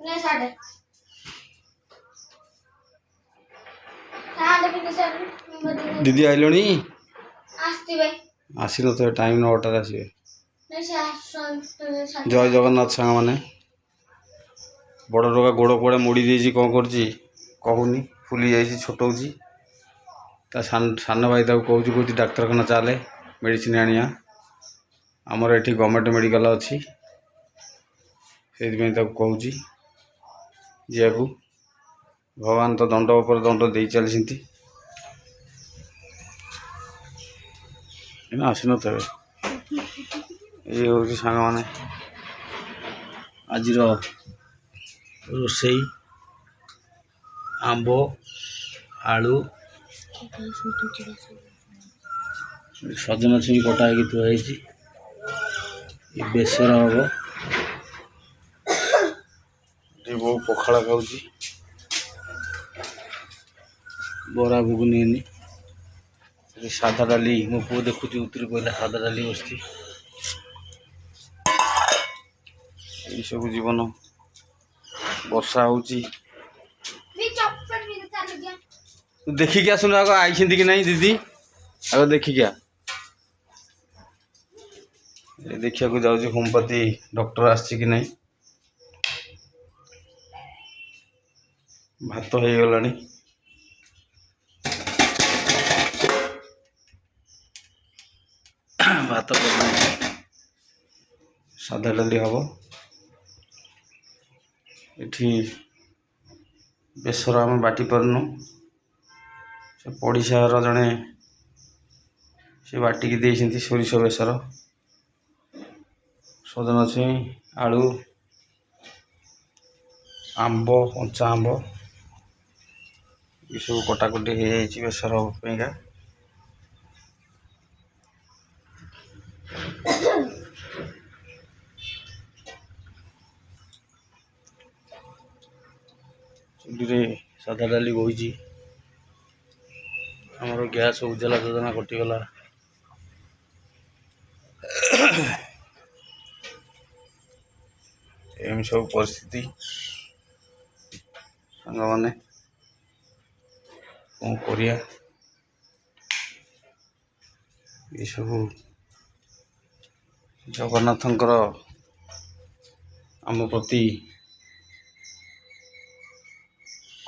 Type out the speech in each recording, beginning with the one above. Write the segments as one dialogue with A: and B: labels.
A: नहीं साढ़े साढ़े भी साढ़े
B: दीदी आइलणी
A: आस्ती भाई
B: आसी न तो टाइम 9टार आसवे
A: नहीं साढ़े
B: जय जगन्नाथ सांग मैंने बड़ टोका गोड़ कुआड़े मोड़ी देसी कौन कर कहूनी फुली जाइए छोटौची ता सान भाई कहूँ डाक्तरखाना चले मेडिसिन आनिया आमर ये गवर्नमेंट मेडिकल अच्छी से कहूँ जाकू भगवान तो दंड उपर दंड दे चलती आसी न थे ये हूँ सांग मैंने आज रोसई आंब आलू सजना छुई कटा हो थुआई बेसर हम बो पखाड़ खाऊ बरा घुगुनी सादा डाली मो पु देखु उतरी पहला सादा डाली बसती सब जीवन वर्षा होची देखिक आसुन आग आई कि नहीं दीदी आग देखिक देखा जाऊँ होमपाती डॉक्टर आसी कि नहीं भात हो गला भात सादा डाली हम ये बेसर आम बाटी पारनु से पड़िशार जड़े से बाटिकी देती सोरिष बेसर सजना छुई आलू आंब कंचा आंब ये सब कटाकटी हो जाए बेसर पाइका चुली सादा डाली बोई आमर गैस उज्जवला योजना कटिगला एम सब परिस्थिति सांग मैंने कौन करिया ये सब जगन्नाथंकर आम प्रति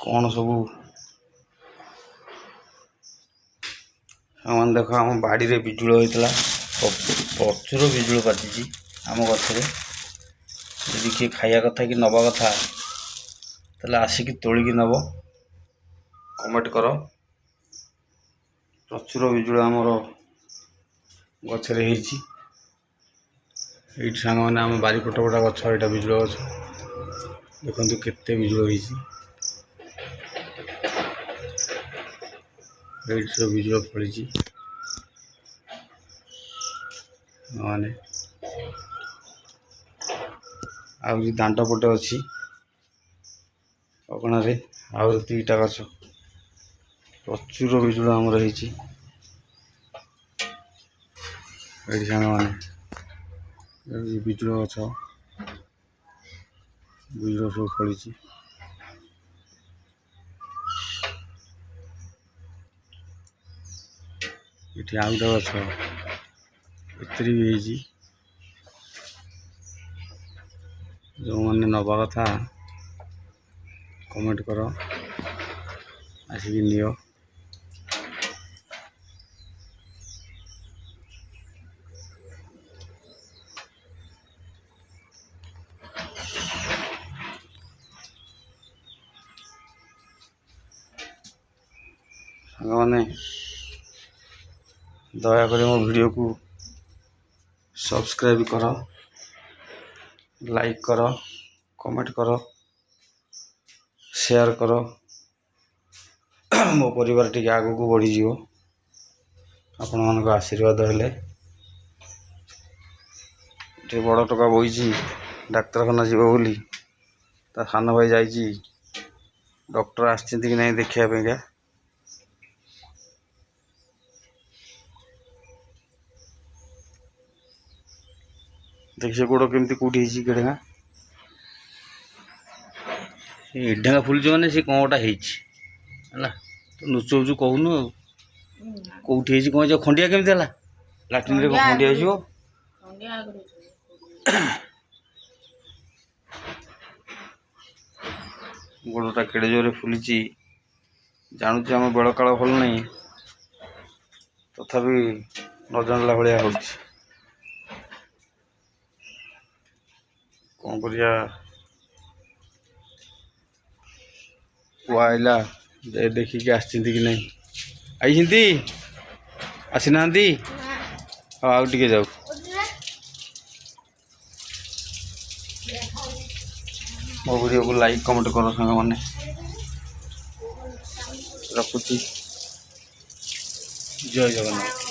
B: कौन सब सामान देख आम बाड़ी रे बिजुड़ होता प्रचुर बिजुड़ बाजी आम गचरे यदि किए खाया कथा कि नवा कथा ताले आसिक तोलिकी नब कमेंट कर प्रचुर बिजुड़ आमर गचरे ये सांग मैंने आम बारी पटपटा गच यहाँ बिजुड़ गच देखु केते बिजुड़ ये सब बिजुड़ फड़ी मैंने आज दांड पटे अच्छी अगणारे आउ दुईटा गच प्रचुर बिजुड़ आमर ये सांग मैंने बिजुड़ गच बिजुड़ सब फड़ी ये आउ गए गच एतरी भी जो मैंने नवा कथा कमेंट कर आसिक नियो सांग मैंने दयाकोरी मो वीडियो को सब्सक्राइब कर लाइक कर कमेंट कर शेयर कर मो परिवार टी आग को बढ़ी जीवो आपण मान आशीर्वाद हेले ये बड़ टोका बोई डाक्तरखाना जीव बोली ता सान भाई जाइए डॉक्टर आसछन्ति कि नहीं देखा देखिए गोड़ केमती कौटी केड़ेगा ढेगा फुलुଛୁ ମାନେ ସେ କ'ଣ ଗୋଟା ହେଇଛି ହେଲା। ତୁ ନୁଚଉଛୁ କହୁନୁ ଆଉ କେଉଁଠି ହେଇଛି କ'ଣ ହେଇଛି? ଖଣ୍ଡିଆ କେମିତି ହେଲା? ଲାଟ୍ରିନ୍ରେ କ'ଣ ଖଣ୍ଡିଆ ହେଇଯିବ? ଗୋଡ଼ଟା କେଡ଼େ ଜୋରରେ ଫୁଲିଛି। ଜାଣୁଛି ଆମ ବେଳ କାଳ ଭଲ ନାହିଁ, ତଥାପି ନ ଜାଣିଲା ଭଳିଆ ହେଉଛି। କ'ଣ କରିବା? ପୁଅ ଆଇଲା ଦେଖିକି ଆସିଛନ୍ତି କି ନାହିଁ? ଆଇଛନ୍ତି? ଆସିନାହାନ୍ତି? ହଁ ଆଉ ଟିକେ ଯାଉ। ମୋ ଭିଡ଼ିଓକୁ ଲାଇକ୍ କମେଣ୍ଟ କର ସାଙ୍ଗମାନେ। ରଖୁଛି। ଜୟ ଜଗନ୍ନାଥ।